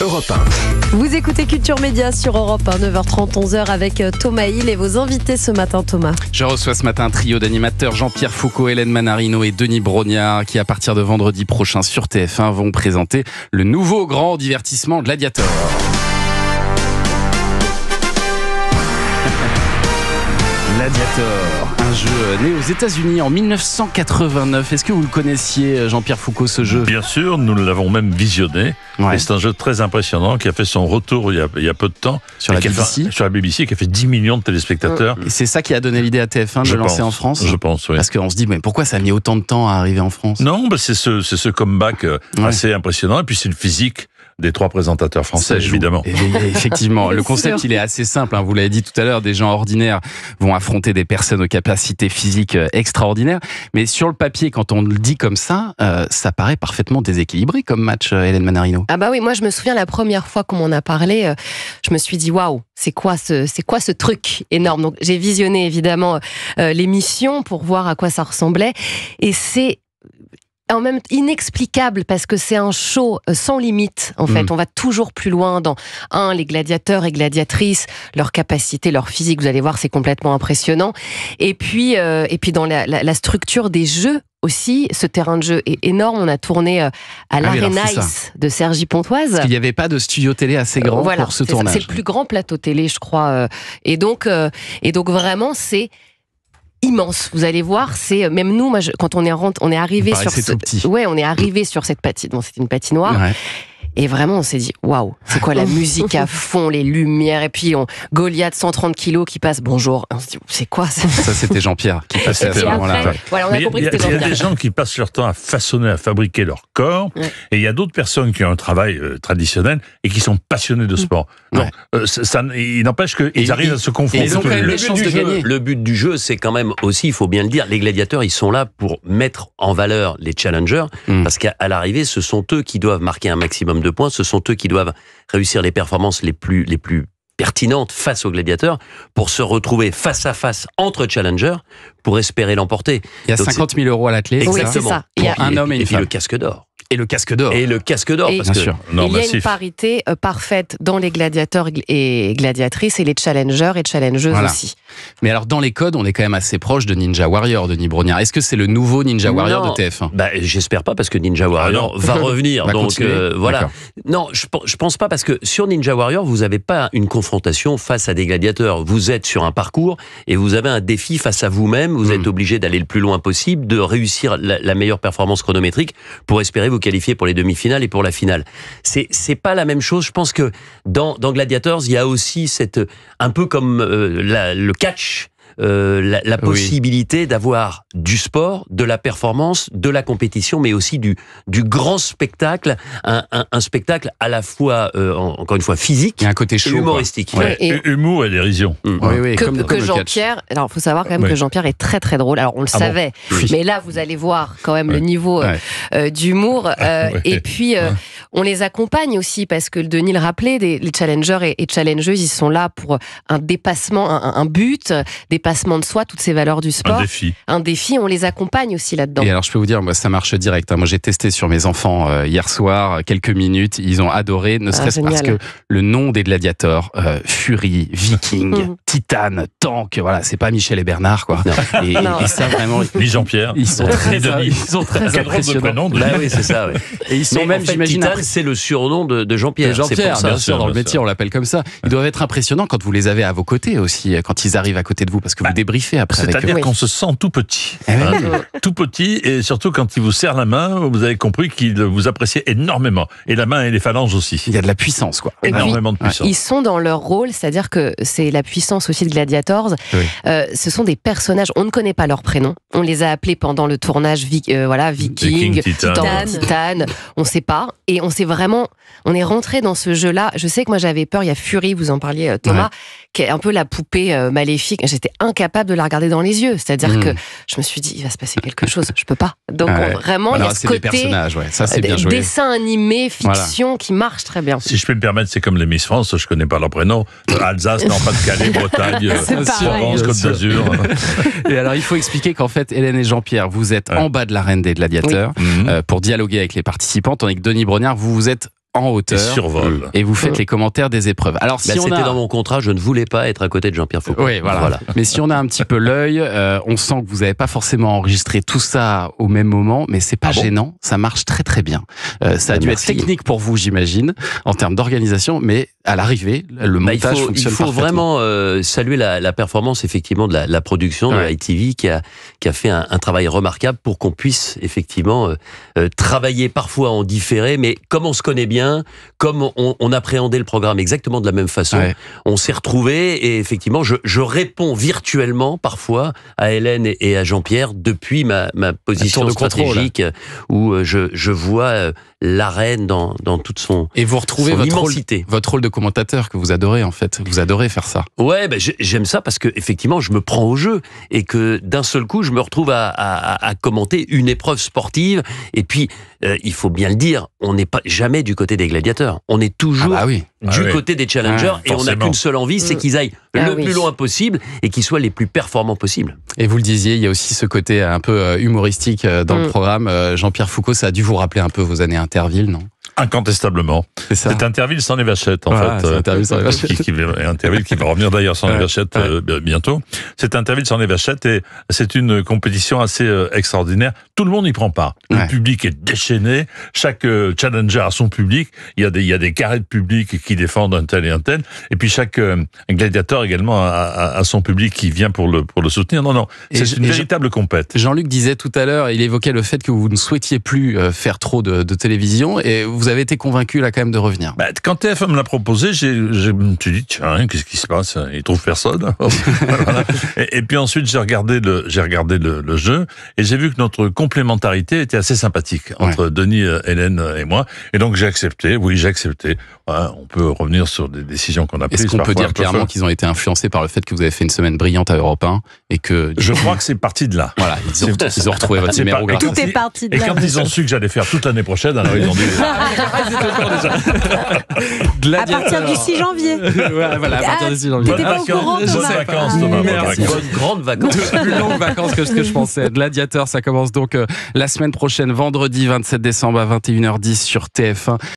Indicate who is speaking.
Speaker 1: Europe 1.
Speaker 2: Vous écoutez Culture Média sur Europe 1, 9h30, 11h avec Thomas Hill et vos invités ce matin, Thomas.
Speaker 3: Je reçois ce matin un trio d'animateurs, Jean-Pierre Foucault, Hélène Manarino et Denis Brognard, qui à partir de vendredi prochain sur TF1 vont présenter le nouveau grand divertissement Gladiator. Gladiator, un jeu né aux États-Unis en 1989. Est-ce que vous le connaissiez, Jean-Pierre Foucault, ce jeu ?
Speaker 4: Bien sûr, nous l'avons même visionné.
Speaker 3: Ouais.
Speaker 4: Et c'est un jeu très impressionnant qui a fait son retour il y a peu de temps.
Speaker 3: Sur la BBC ?
Speaker 4: Sur la BBC, qui a fait 10 millions de téléspectateurs.
Speaker 3: Et c'est ça qui a donné l'idée à TF1 de le lancer en France ?
Speaker 4: Je pense, oui.
Speaker 3: Parce qu'on se dit, mais pourquoi ça a mis autant de temps à arriver en France ?
Speaker 4: Non, c'est ce comeback assez impressionnant. Et puis c'est le physique des trois présentateurs français, évidemment.
Speaker 3: Et effectivement, le concept, il est assez simple. Vous l'avez dit tout à l'heure, des gens ordinaires vont affronter des personnes aux capacités physiques extraordinaires. Mais sur le papier, quand on le dit comme ça, ça paraît parfaitement déséquilibré comme match, Hélène Manarino.
Speaker 2: Ah bah oui, moi je me souviens la première fois qu'on m'en a parlé, je me suis dit waouh, c'est quoi ce truc énorme. Donc j'ai visionné évidemment l'émission pour voir à quoi ça ressemblait, et c'est en même temps inexplicable parce que c'est un show sans limite en fait. On va toujours plus loin dans les gladiateurs et gladiatrices, leur capacité, leur physique, vous allez voir, c'est complètement impressionnant. Et puis dans la structure des jeux aussi, ce terrain de jeu est énorme. On a tourné à l'Arena de Cergy-Pontoise.
Speaker 3: Parce qu'il n'y avait pas de studio télé assez grand pour ce tournage.
Speaker 2: C'est le plus grand plateau télé, je crois. Et donc vraiment, c'est immense. Vous allez voir, c'est même nous, quand on est arrivé sur on est arrivé sur cette patine. Bon, c'était une patinoire. Ouais. Et vraiment, on s'est dit, waouh, c'est quoi la musique à fond, les lumières, et puis Goliath, 130 kilos qui passe, bonjour. On se dit, c'est quoi ça ?
Speaker 3: Ça, c'était Jean-Pierre qui passait à ce moment-là.
Speaker 2: Voilà, on a compris que c'était Jean-Pierre.
Speaker 4: Il y a des gens qui passent leur temps à façonner, à fabriquer leur corps, et il y a d'autres personnes qui ont un travail traditionnel et qui sont passionnés de sport. Donc, il n'empêche qu'ils arrivent à se confronter.
Speaker 3: Ils ont quand même les chances de gagner.
Speaker 1: Le but du jeu, c'est quand même aussi, il faut bien le dire, les gladiateurs, ils sont là pour mettre en valeur les challengers, parce qu'à l'arrivée, ce sont eux qui doivent marquer un maximum de points, ce sont eux qui doivent réussir les performances les plus pertinentes face aux gladiateurs pour se retrouver face à face entre challengers pour espérer l'emporter.
Speaker 3: Il y a 50 000 € à la clé.
Speaker 2: Exactement. Oui, c'est ça.
Speaker 3: Pour un homme et une femme.
Speaker 1: Le casque d'or.
Speaker 3: Et le casque d'or.
Speaker 1: Et le casque d'or,
Speaker 3: bien sûr.
Speaker 2: Il y a une parité parfaite dans les gladiateurs et gladiatrices et les challengers et challengeuses aussi.
Speaker 3: Mais alors, dans les codes, on est quand même assez proche de Ninja Warrior, Denis Brognard. Est-ce que c'est le nouveau Ninja Warrior de TF1 ?
Speaker 1: J'espère pas, parce que Ninja Warrior va revenir. Donc voilà. Non, je pense pas, parce que sur Ninja Warrior, vous n'avez pas une confrontation face à des gladiateurs. Vous êtes sur un parcours et vous avez un défi face à vous-même. Vous êtes obligé d'aller le plus loin possible, de réussir la meilleure performance chronométrique pour espérer vous qualifier pour les demi-finales et pour la finale. C'est pas la même chose. Je pense que dans Gladiators, il y a aussi un peu comme le catch, la possibilité d'avoir du sport, de la performance, de la compétition, mais aussi du grand spectacle, un spectacle à la fois, encore une fois, physique et
Speaker 3: un côté chaud,
Speaker 1: et humoristique.
Speaker 4: Humour et dérision.
Speaker 2: Que Jean-Pierre, alors il faut savoir quand même que Jean-Pierre est très très drôle. Alors on le savait, mais là vous allez voir quand même le niveau d'humour. Et puis on les accompagne aussi, parce que Denis le rappelait, les challengers et challengeuses, ils sont là pour un dépassement, un but, dépassement de soi, toutes ces valeurs du sport. Un défi, on les accompagne aussi là-dedans.
Speaker 3: Et alors je peux vous dire, moi ça marche direct. Moi j'ai testé sur mes enfants hier soir, quelques minutes, ils ont adoré, ne serait-ce parce que le nom des gladiateurs, Fury, Viking, Titane, Tank, voilà, c'est pas Michel et Bernard, quoi. Et ça vraiment,
Speaker 4: ni Jean-Pierre,
Speaker 3: ils sont très impressionnants.
Speaker 1: Oui, c'est ça.
Speaker 3: Et ils sont même, j'imagine,
Speaker 1: Titane, c'est le surnom de Jean-Pierre.
Speaker 3: Jean-Pierre, bien sûr, dans le métier on l'appelle comme ça. Ils doivent être impressionnants quand vous les avez à vos côtés aussi, quand ils arrivent à côté de vous, parce que vous débriefez après.
Speaker 4: C'est-à-dire qu'on se sent tout petit. Tout petit, et surtout quand il vous serre la main, vous avez compris qu'il vous appréciait énormément. Et la main et les phalanges aussi.
Speaker 3: Il y a de la puissance, quoi.
Speaker 4: Énormément de puissance.
Speaker 2: Ils sont dans leur rôle, c'est-à-dire que c'est la puissance aussi de Gladiators. Ce sont des personnages, on ne connaît pas leurs prénoms. On les a appelés pendant le tournage Viking, Titane, on ne sait pas. Et on est rentré dans ce jeu-là. Je sais que moi j'avais peur, il y a Fury, vous en parliez Thomas, qui est un peu la poupée maléfique. J'étais incapable de la regarder dans les yeux. C'est-à-dire que je me suis dit, il va se passer quelque chose, je peux pas. Donc vraiment, il y a ce côté
Speaker 3: ça, c'est bien joué.
Speaker 2: Dessin animé, fiction qui marche très bien.
Speaker 4: Si je peux me permettre, c'est comme les Miss France, je connais pas leur prénom. Alsace, Nord-Pas-de-Calais, Bretagne, Provence, Côte d'Azur.
Speaker 3: Et alors, il faut expliquer qu'en fait, Hélène et Jean-Pierre, vous êtes en bas de l'arène des gladiateurs pour dialoguer avec les participants, tandis que Denis Brognard, vous êtes en hauteur.
Speaker 4: Survol.
Speaker 3: Et vous faites les commentaires des épreuves. Alors, si
Speaker 1: c'était dans mon contrat, je ne voulais pas être à côté de Jean-Pierre Foucault.
Speaker 3: Oui, voilà. Mais si on a un petit peu l'œil, on sent que vous n'avez pas forcément enregistré tout ça au même moment, mais c'est pas gênant, ça marche très très bien. Ça a dû être technique pour vous, j'imagine, en termes d'organisation, mais à l'arrivée, le montage fonctionne
Speaker 1: Il faut
Speaker 3: parfaitement.
Speaker 1: vraiment saluer la performance effectivement de la production de ITV qui a fait un travail remarquable pour qu'on puisse effectivement travailler parfois en différé, mais comme on se connaît bien, comme on appréhendait le programme exactement de la même façon, on s'est retrouvés et effectivement je réponds virtuellement parfois à Hélène et à Jean-Pierre depuis ma position stratégique où je vois l'arène dans toute son
Speaker 3: Et vous retrouvez
Speaker 1: immensité.
Speaker 3: Votre rôle de commentateur que vous adorez en fait. Vous adorez faire ça.
Speaker 1: Ouais, j'aime ça parce que effectivement je me prends au jeu et que d'un seul coup je me retrouve à commenter une épreuve sportive. Et puis il faut bien le dire, on n'est pas jamais du côté des gladiateurs. On est toujours du côté des challengers et on n'a qu'une seule envie, c'est qu'ils aillent le plus loin possible et qu'ils soient les plus performants possibles.
Speaker 3: Et vous le disiez, il y a aussi ce côté un peu humoristique dans le programme. Jean-Pierre Foucault, ça a dû vous rappeler un peu vos années Interville, non ?
Speaker 4: Incontestablement. C'est Interville sans les vachettes, en fait.
Speaker 3: C'est Interville sans les vachettes.
Speaker 4: Interville qui va revenir d'ailleurs sans les vachettes bientôt. C'est Interville sans les vachettes et c'est une compétition assez extraordinaire. Tout le monde y prend part. Le public est déchaîné. Chaque challenger a son public. Il y a des carrés de public qui défendent un tel et un tel. Et puis chaque gladiateur également a son public qui vient pour le soutenir. Non, c'est une véritable compète.
Speaker 3: Jean-Luc disait tout à l'heure, il évoquait le fait que vous ne souhaitiez plus faire trop de télévision et vous avez été convaincu là quand même de revenir.
Speaker 4: Quand TF1 me l'a proposé, je me suis dit tiens, qu'est-ce qui se passe ? Ils trouvent personne. Voilà. Et puis ensuite j'ai regardé le jeu et j'ai vu que notre complémentarité était assez sympathique entre Denis, Hélène et moi. Et donc j'ai accepté. Oui, j'ai accepté. On peut revenir sur des décisions qu'on a prises.
Speaker 3: Est-ce qu'on peut dire clairement qu'ils ont été influencés par le fait que vous avez fait une semaine brillante à Europe 1 et que
Speaker 4: je crois que c'est parti de là.
Speaker 3: Voilà, ils ont retrouvé votre numéro.
Speaker 2: Tout est parti de là.
Speaker 4: Et quand ils ont su que j'allais faire toute l'année prochaine, alors ils ont dit.
Speaker 5: À partir du 6 janvier.
Speaker 3: Voilà, à partir du 6 janvier.
Speaker 5: T'étais pas au courant, Thomas.
Speaker 4: Bonnes vacances, Thomas.
Speaker 1: Merci. Bonnes grandes vacances.
Speaker 3: Plus longues vacances que ce que je pensais. Gladiateur, ça commence donc la semaine prochaine, vendredi 27 décembre à 21h10 sur TF1.